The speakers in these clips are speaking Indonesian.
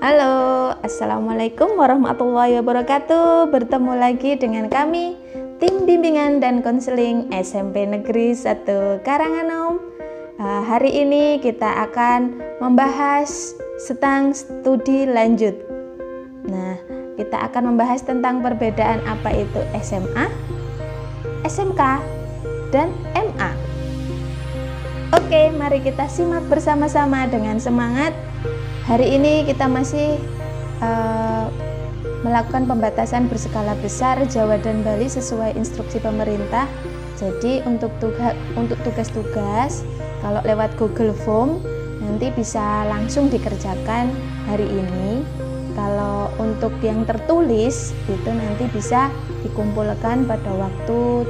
Halo, Assalamualaikum warahmatullahi wabarakatuh. Bertemu lagi dengan kami, Tim Bimbingan dan Konseling SMP Negeri 1 Karanganom. Hari ini kita akan membahas tentang studi lanjut. Nah, kita akan membahas tentang perbedaan apa itu SMA, SMK, dan MA. Oke, mari kita simak bersama-sama dengan semangat. Hari ini kita masih melakukan pembatasan berskala besar Jawa dan Bali sesuai instruksi pemerintah. Jadi untuk tugas-tugas kalau lewat Google Form nanti bisa langsung dikerjakan hari ini. Kalau untuk yang tertulis itu nanti bisa dikumpulkan pada waktu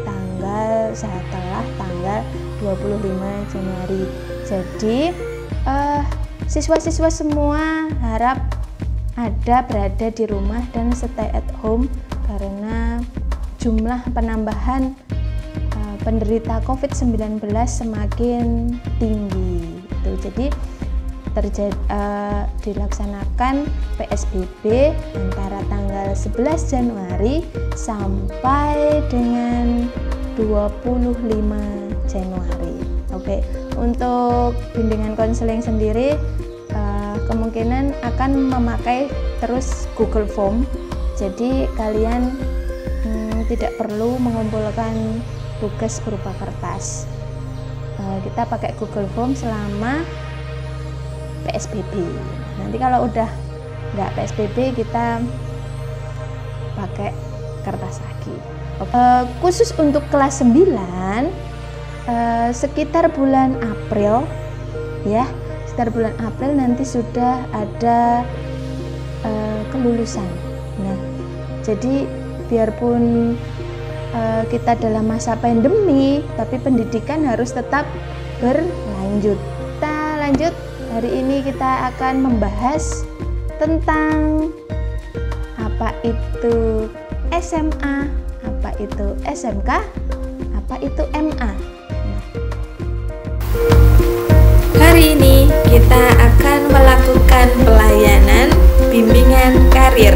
setelah tanggal 25 Januari. Jadi siswa-siswa semua harap berada di rumah dan stay at home karena jumlah penambahan penderita COVID-19 semakin tinggi. Jadi dilaksanakan PSBB antara tanggal 11 Januari sampai dengan 25 Januari. Oke, untuk bimbingan konseling sendiri kemungkinan akan memakai terus Google Form. Jadi kalian tidak perlu mengumpulkan tugas berupa kertas. Kita pakai Google Form selama PSBB. Nanti kalau udah nggak PSBB kita pakai kertas lagi. Khusus untuk kelas 9 sekitar bulan April ya, sekitar bulan April nanti sudah ada kelulusan. Nah, jadi biarpun kita dalam masa pandemi, tapi pendidikan harus tetap berlanjut. Kita lanjut, hari ini kita akan membahas tentang apa itu SMA, apa itu SMK, apa itu MA. Hari ini kita akan melakukan pelayanan bimbingan karir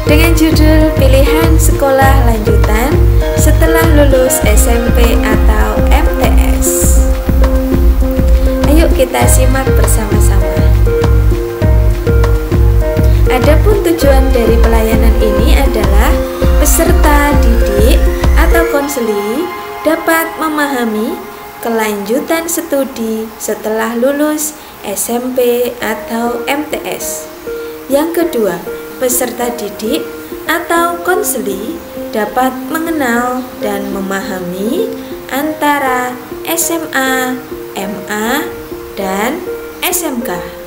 dengan judul pilihan sekolah lanjutan setelah lulus SMP atau MTS. Ayo kita simak bersama-sama. Adapun tujuan dari pelayanan ini adalah peserta didik atau konseli dapat memahami kelanjutan studi setelah lulus SMP atau MTS. Yang kedua, peserta didik atau konseli dapat mengenal dan memahami antara SMA, MA, dan SMK.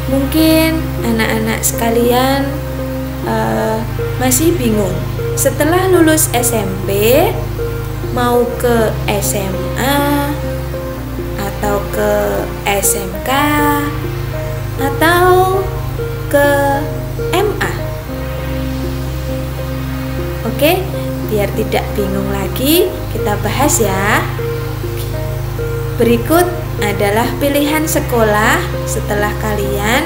Mungkin anak-anak sekalian masih bingung setelah lulus SMP mau ke SMA atau ke SMK atau ke MA. Oke, biar tidak bingung lagi kita bahas ya. Berikut adalah pilihan sekolah setelah kalian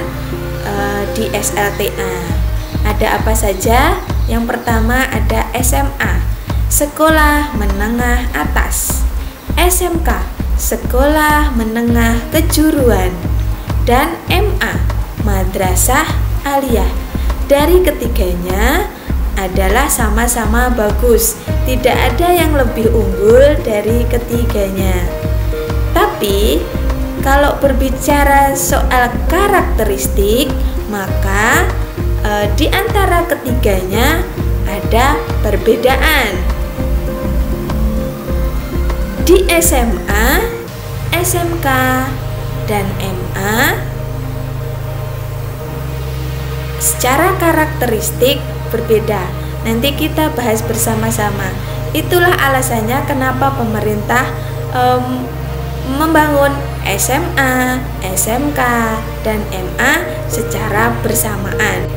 di SLTA. Ada apa saja? Yang pertama ada SMA, Sekolah Menengah Atas, SMK, Sekolah Menengah Kejuruan, dan MA, Madrasah Aliyah. Dari ketiganya adalah sama-sama bagus, tidak ada yang lebih unggul dari ketiganya. Tapi kalau berbicara soal karakteristik, maka di antara ketiganya ada perbedaan. Di SMA, SMK, dan MA secara karakteristik berbeda. Nanti kita bahas bersama-sama. Itulah alasannya kenapa pemerintah membangun SMA, SMK, dan MA secara bersamaan.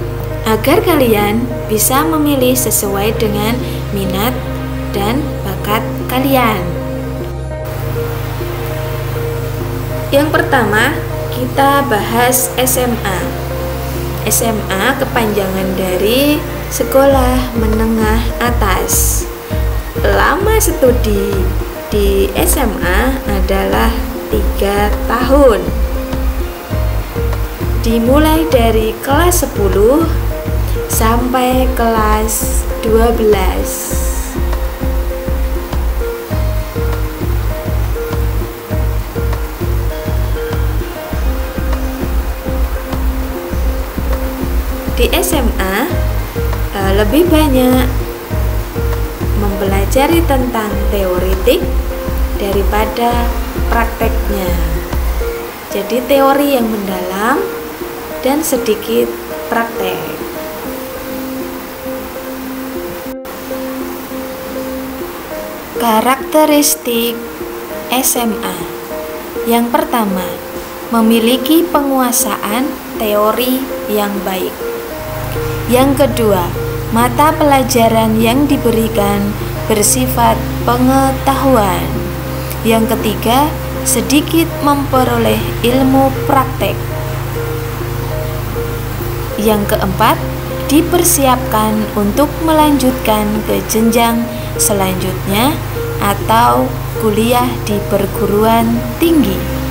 agar kalian bisa memilih sesuai dengan minat dan bakat kalian. Yang pertama, kita bahas SMA. SMA kepanjangan dari Sekolah Menengah Atas. Lama studi di SMA adalah 3 tahun. Dimulai dari kelas 10 sampai kelas 12. Di SMA lebih banyak mempelajari tentang teoretik daripada prakteknya. Jadi teori yang mendalam dan sedikit praktek. Karakteristik SMA. Yang pertama, memiliki penguasaan teori yang baik. Yang kedua, mata pelajaran yang diberikan bersifat pengetahuan. Yang ketiga, sedikit memperoleh ilmu praktek. Yang keempat, dipersiapkan untuk melanjutkan ke jenjang selanjutnya atau kuliah di perguruan tinggi.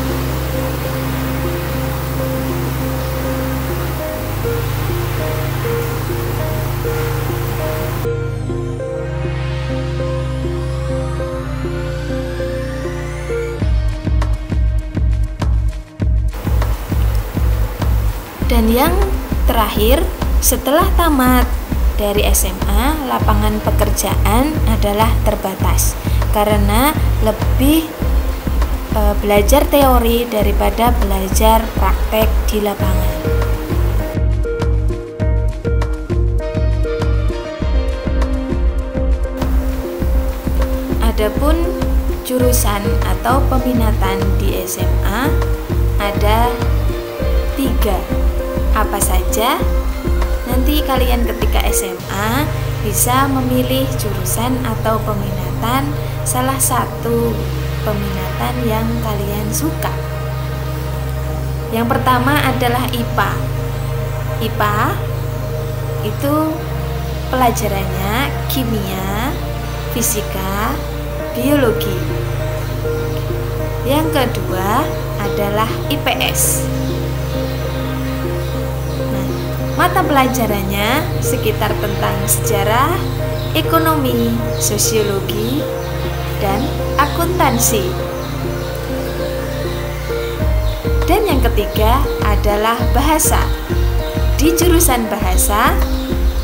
Dan yang terakhir, setelah tamat dari SMA, lapangan pekerjaan adalah terbatas karena lebih belajar teori daripada belajar praktek di lapangan. Adapun jurusan atau peminatan di SMA ada 3. Apa saja? Nanti kalian ketika SMA bisa memilih jurusan atau peminatan salah satu peminatan yang kalian suka. Yang pertama adalah IPA. IPA itu pelajarannya kimia, fisika, biologi. Yang kedua adalah IPS. Mata pelajarannya sekitar tentang sejarah, ekonomi, sosiologi, dan akuntansi. Dan yang ketiga adalah bahasa. Di jurusan bahasa,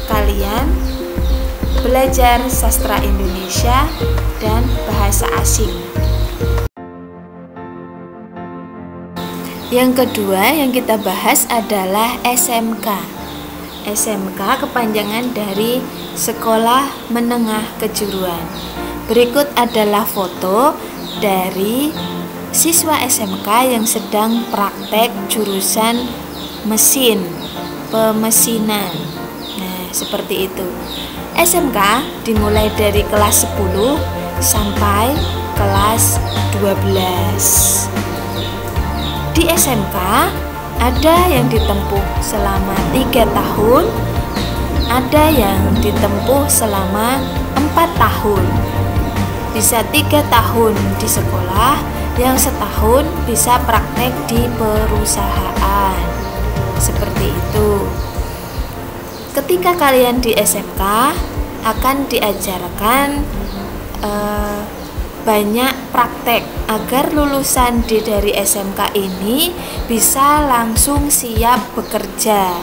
kalian belajar sastra Indonesia dan bahasa asing. Yang kedua yang kita bahas adalah SMK. SMK kepanjangan dari Sekolah Menengah Kejuruan. Berikut adalah foto dari siswa SMK yang sedang praktek jurusan mesin, pemesinan. Nah, seperti itu. SMK dimulai dari kelas 10 sampai kelas 12. Di SMK ada yang ditempuh selama 3 tahun, ada yang ditempuh selama 4 tahun. Bisa 3 tahun di sekolah, yang setahun bisa praktek di perusahaan. Seperti itu. Ketika kalian di SMK akan diajarkan banyak praktek agar lulusan dari SMK ini bisa langsung siap bekerja.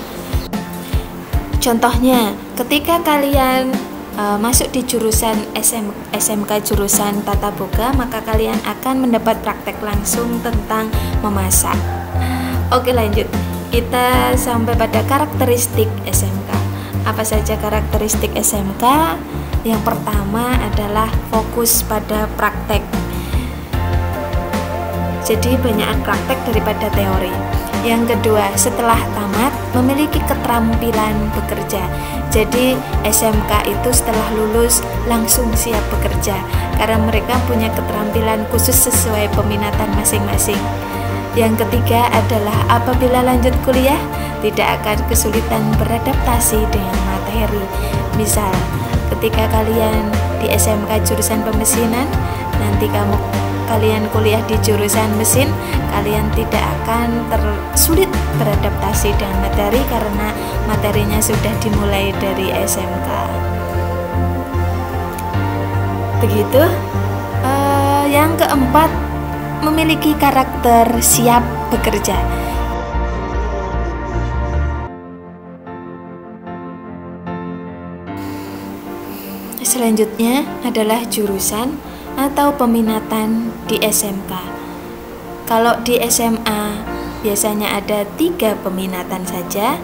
Contohnya, ketika kalian masuk di jurusan SMK jurusan Tata Boga, maka kalian akan mendapat praktek langsung tentang memasak. Oke, lanjut. Kita sampai pada karakteristik SMK. Apa saja karakteristik SMK? Yang pertama adalah fokus pada praktek. Jadi banyak praktek daripada teori. Yang kedua, setelah tamat memiliki keterampilan bekerja. Jadi SMK itu setelah lulus langsung siap bekerja karena mereka punya keterampilan khusus sesuai peminatan masing-masing. Yang ketiga adalah apabila lanjut kuliah tidak akan kesulitan beradaptasi dengan materi. Misal, ketika kalian di SMK jurusan pemesinan, nanti kalian kuliah di jurusan mesin, kalian tidak akan tersulit beradaptasi dengan materi karena materinya sudah dimulai dari SMK. Begitu. Yang keempat, memiliki karakter siap bekerja. Selanjutnya adalah jurusan atau peminatan di SMK. Kalau di SMA biasanya ada 3 peminatan saja.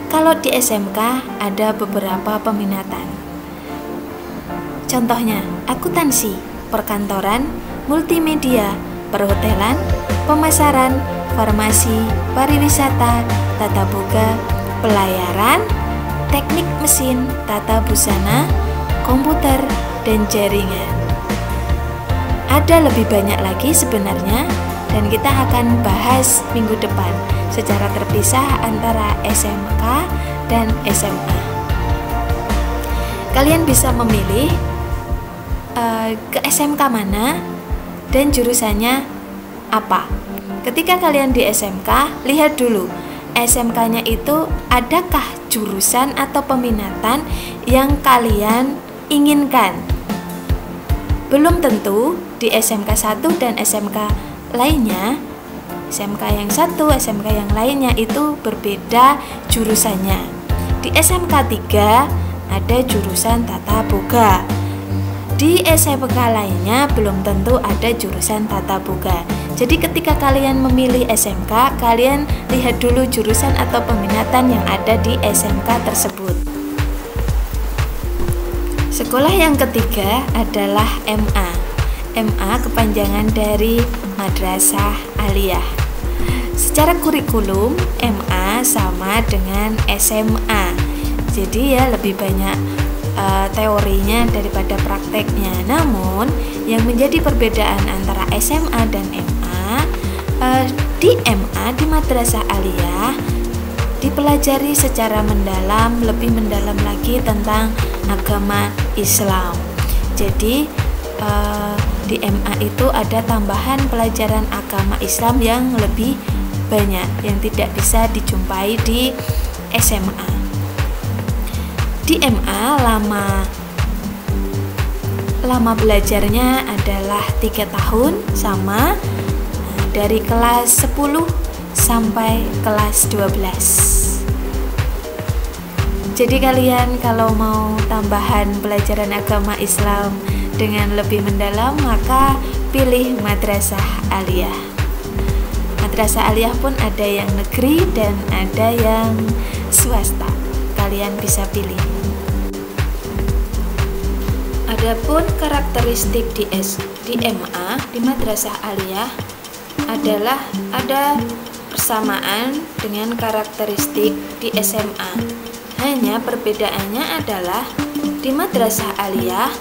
Kalau di SMK ada beberapa peminatan. Contohnya akuntansi, perkantoran, multimedia, perhotelan, pemasaran, farmasi, pariwisata, tata boga, pelayaran, teknik mesin, tata busana, komputer, dan jaringan. Ada lebih banyak lagi sebenarnya, dan kita akan bahas minggu depan secara terpisah antara SMK dan SMA. Kalian bisa memilih ke SMK mana dan jurusannya apa. Ketika kalian di SMK, lihat dulu SMK-nya itu adakah jurusan atau peminatan yang kalian inginkan. Belum tentu di SMK 1 dan SMK lainnya, SMK yang satu, SMK yang lainnya itu berbeda jurusannya. Di SMK 3 ada jurusan tata boga. Di SMK lainnya belum tentu ada jurusan tata boga. Jadi ketika kalian memilih SMK, kalian lihat dulu jurusan atau peminatan yang ada di SMK tersebut. Sekolah yang ketiga adalah MA. MA kepanjangan dari Madrasah Aliyah. Secara kurikulum, MA sama dengan SMA. Jadi ya lebih banyak teorinya daripada prakteknya. Namun yang menjadi perbedaan antara SMA dan MA, di MA di Madrasah Aliyah dipelajari secara mendalam, lebih mendalam lagi tentang agama Islam. Jadi di MA itu ada tambahan pelajaran agama Islam yang lebih banyak yang tidak bisa dijumpai di SMA. Di MA lama belajarnya adalah 3 tahun sama, dari kelas 10 sampai kelas 12. Jadi kalian kalau mau tambahan pelajaran agama Islam dengan lebih mendalam, maka pilih Madrasah Aliyah. Madrasah Aliyah pun ada yang negeri dan ada yang swasta. Kalian bisa pilih. Adapun karakteristik di MA di Madrasah Aliyah adalah ada persamaan dengan karakteristik di SMA. Hanya perbedaannya adalah di Madrasah Aliyah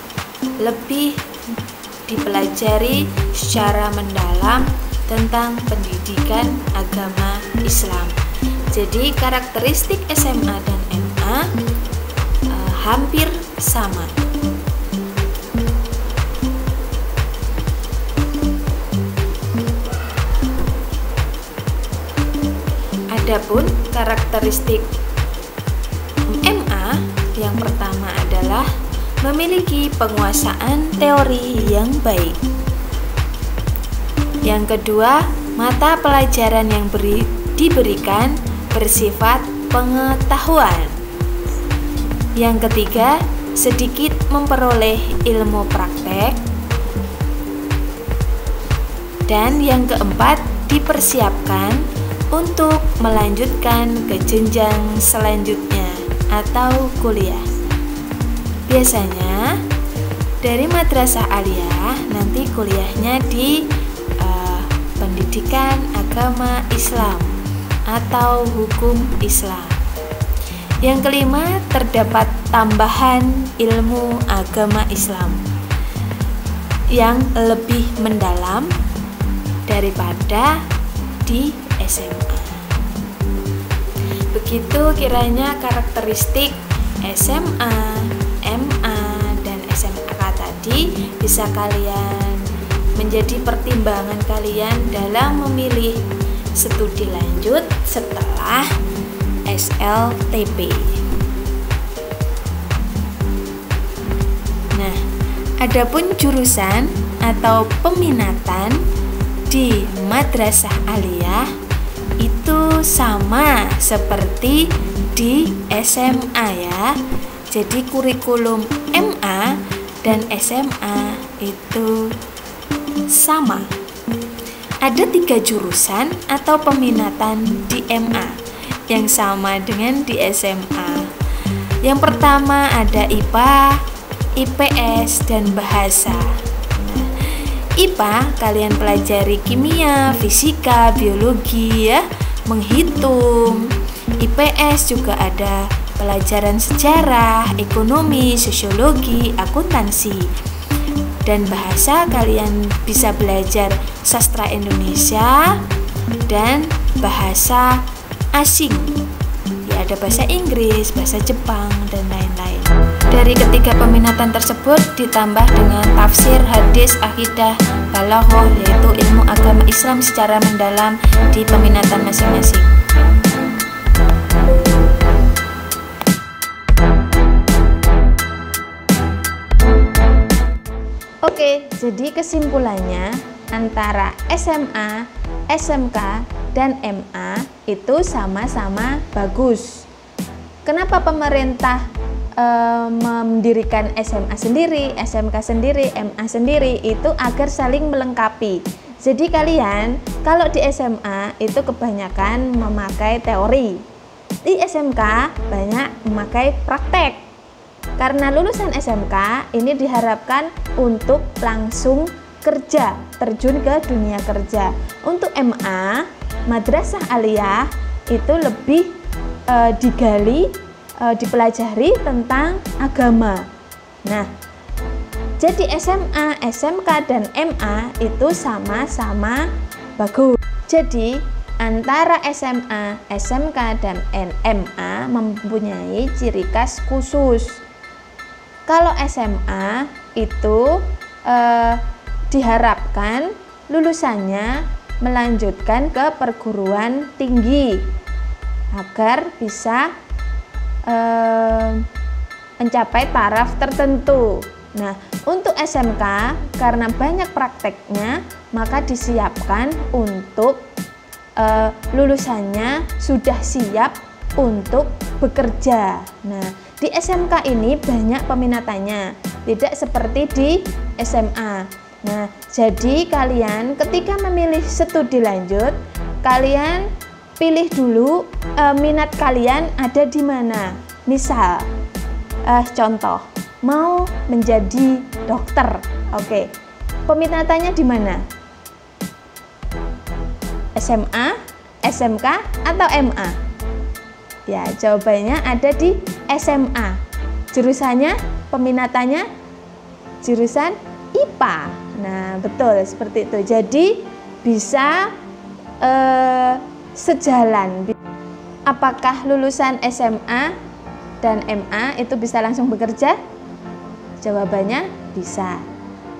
lebih dipelajari secara mendalam tentang pendidikan agama Islam. Jadi karakteristik SMA dan MA hampir sama. Adapun karakteristik MA yang pertama adalah memiliki penguasaan teori yang baik. Yang kedua, mata pelajaran yang diberikan bersifat pengetahuan. Yang ketiga, sedikit memperoleh ilmu praktek. Dan yang keempat, dipersiapkan untuk melanjutkan ke jenjang selanjutnya atau kuliah. Biasanya dari Madrasah Aliyah nanti kuliahnya di pendidikan agama Islam atau hukum Islam. Yang kelima, terdapat tambahan ilmu agama Islam yang lebih mendalam daripada di SMA. Begitu kiranya karakteristik SMA, MA, dan SMK tadi bisa kalian menjadi pertimbangan kalian dalam memilih studi lanjut setelah SLTP. Nah, adapun jurusan atau peminatan di madrasah aliyah itu sama seperti di SMA ya. Jadi kurikulum MA dan SMA itu sama. Ada 3 jurusan atau peminatan di MA yang sama dengan di SMA. Yang pertama ada IPA, IPS, dan bahasa. Nah, IPA kalian pelajari kimia, fisika, biologi ya, menghitung. IPS juga ada pelajaran sejarah, ekonomi, sosiologi, akuntansi. Dan bahasa kalian bisa belajar sastra Indonesia dan bahasa asing. Ya, ada bahasa Inggris, bahasa Jepang, dan lain-lain. Dari ketiga peminatan tersebut ditambah dengan tafsir, hadis, akidah, balaghah, yaitu ilmu agama Islam secara mendalam di peminatan masing-masing. Oke, jadi kesimpulannya antara SMA, SMK, dan MA itu sama-sama bagus. Kenapa pemerintah mendirikan SMA sendiri, SMK sendiri, MA sendiri? Itu agar saling melengkapi. Jadi kalian kalau di SMA itu kebanyakan memakai teori, di SMK banyak memakai praktek. Karena lulusan SMK ini diharapkan untuk langsung kerja, terjun ke dunia kerja. Untuk MA, madrasah aliyah itu lebih digali, dipelajari tentang agama. Nah, jadi SMA, SMK, dan MA itu sama-sama bagus. Jadi antara SMA, SMK, dan MA mempunyai ciri khas khusus. Kalau SMA itu diharapkan lulusannya melanjutkan ke perguruan tinggi agar bisa mencapai taraf tertentu. Nah, untuk SMK karena banyak prakteknya, maka disiapkan untuk lulusannya sudah siap untuk bekerja. Nah, di SMK ini banyak peminatannya, tidak seperti di SMA. Nah, jadi kalian ketika memilih studi lanjut, kalian pilih dulu minat kalian ada di mana. Misal, contoh, mau menjadi dokter, oke. Peminatannya di mana? SMA, SMK, atau MA? Ya, jawabannya ada di SMA. Jurusannya, peminatannya jurusan IPA. Nah, betul seperti itu. Jadi bisa sejalan. Apakah lulusan SMA dan MA itu bisa langsung bekerja? Jawabannya bisa.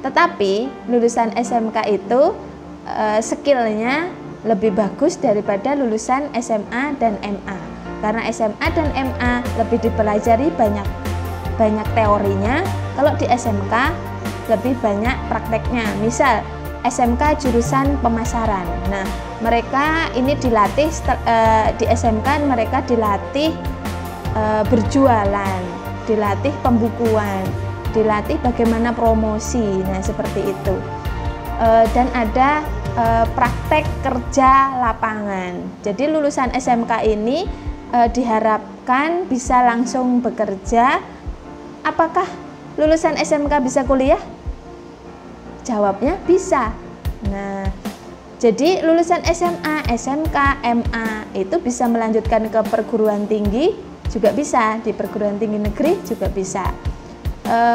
Tetapi lulusan SMK itu skillnya lebih bagus daripada lulusan SMA dan MA. Karena SMA dan MA lebih dipelajari banyak teorinya, kalau di SMK lebih banyak prakteknya. Misal SMK jurusan pemasaran. Nah, mereka ini dilatih di SMK mereka dilatih berjualan, dilatih pembukuan, dilatih bagaimana promosi. Nah, seperti itu. Dan ada praktek kerja lapangan. Jadi lulusan SMK ini diharapkan bisa langsung bekerja. Apakah lulusan SMK bisa kuliah? Jawabnya bisa. Nah, Jadi lulusan SMA, SMK, MA itu bisa melanjutkan ke perguruan tinggi juga bisa, di perguruan tinggi negeri juga bisa.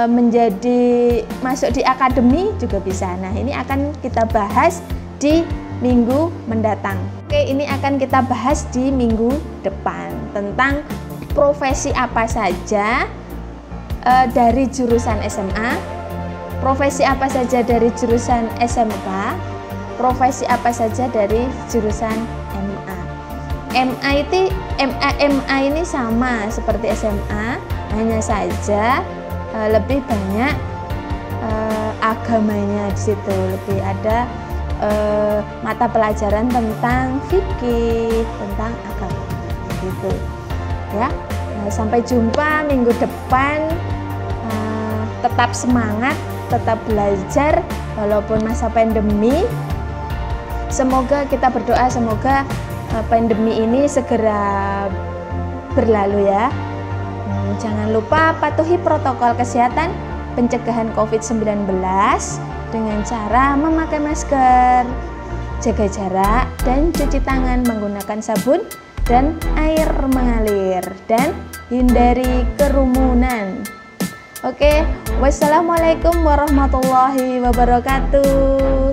Menjadi masuk di akademi juga bisa. Nah, ini akan kita bahas di minggu mendatang. Oke, ini akan kita bahas di minggu depan tentang profesi apa saja dari jurusan SMA, profesi apa saja dari jurusan SMK, profesi apa saja dari jurusan MA. MA ini sama seperti SMA, hanya saja lebih banyak agamanya di situ, lebih ada mata pelajaran tentang fikih, tentang agama gitu ya. Nah, sampai jumpa minggu depan. Tetap semangat, tetap belajar walaupun masa pandemi. Semoga kita berdoa, semoga pandemi ini segera berlalu ya. Jangan lupa patuhi protokol kesehatan pencegahan COVID-19 dengan cara memakai masker, jaga jarak, dan cuci tangan menggunakan sabun dan air mengalir, dan hindari kerumunan. Oke, wassalamualaikum warahmatullahi wabarakatuh.